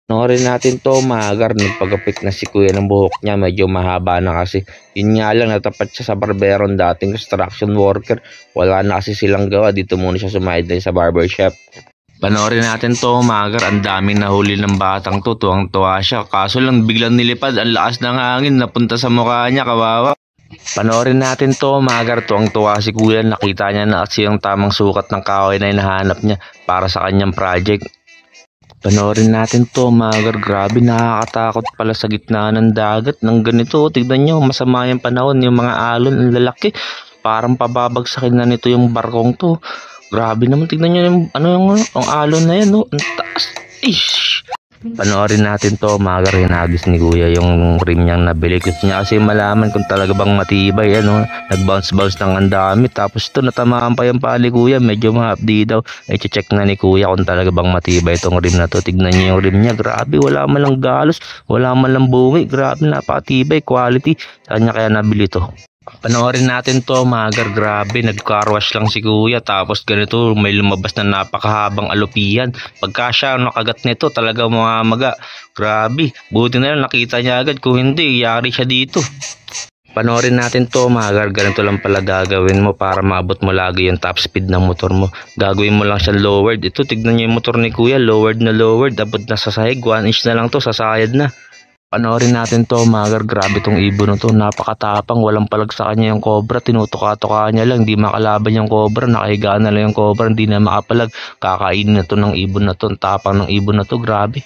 Panoorin natin 'to, Magar, nagpagupit na si kuya ng buhok niya, medyo mahaba na kasi. Yun nga lang, natapat siya sa barberong dating construction worker. Wala na kasi silang gawa, dito muna siya sumideline sa barbershop. Panoorin natin 'to, Magar, ang daming nahuli ng batang 'to, tuwang-tuwa siya. Kaso lang biglang nilipad, ang lakas ng hangin, napunta sa mukha niya, kawawa. Panoorin natin 'to, Magar, tuwang-tuwa si kuya, nakita niya na kasi yung tamang sukat ng kahoy na hinahanap niya para sa kanyang project. Panoorin natin 'to, Magar, grabe nakakatakot pala sa gitna ng dagat ng ganito. Tignan niyo, masama yung panahon, yung mga alon ang lalaki. Parang pababagsakin na nito yung barkong 'to. Grabe naman, tignan niyo yung ano yung ang alon na yan, no. Ang taas. Ish. Panoorin natin 'to, Magar, hinagis ni kuya yung rim niyang nabili. Gusto niya kasi malaman kung talaga bang matibay, ano. Nag-bounce-bounce ng ang dami. Tapos ito, natamaan pa yung paa ni kuya. Medyo mahapdi daw. I-check na ni kuya kung talaga bang matibay itong rim na to. Tignan niyo yung rim niya. Grabe, wala man lang galos. Wala man lang bungi. Grabe, napakatibay. Quality. Saan niya kaya nabili to? Panoorin natin 'to, Magar, grabe, nag-car wash lang si kuya tapos ganito may lumabas na napakahabang alupihan. Pagka siya nakagat nito talaga mamamaga. Grabe, buti na lang nakita niya agad, kung hindi yari siya dito. Panoorin natin 'to, Magar, ganito lang pala gagawin mo para maabot mo lagi yung top speed ng motor mo. Gagawin mo lang siya lowered. Ito, tignan niyo yung motor ni kuya, lowered na lowered, abot na sa sahig, 1 inch na lang to, sa sayad na. Panoorin natin 'to, Magar, grabe tong ibon na 'to, napakatapang, walang palag sa kanya yung cobra, tinutuka-tuka niya lang, hindi makalaban yung cobra, nakahiga na lang yung cobra, hindi na makapalag, kakainin na 'to ng ibon na 'to, ang tapang ng ibon na 'to, grabe.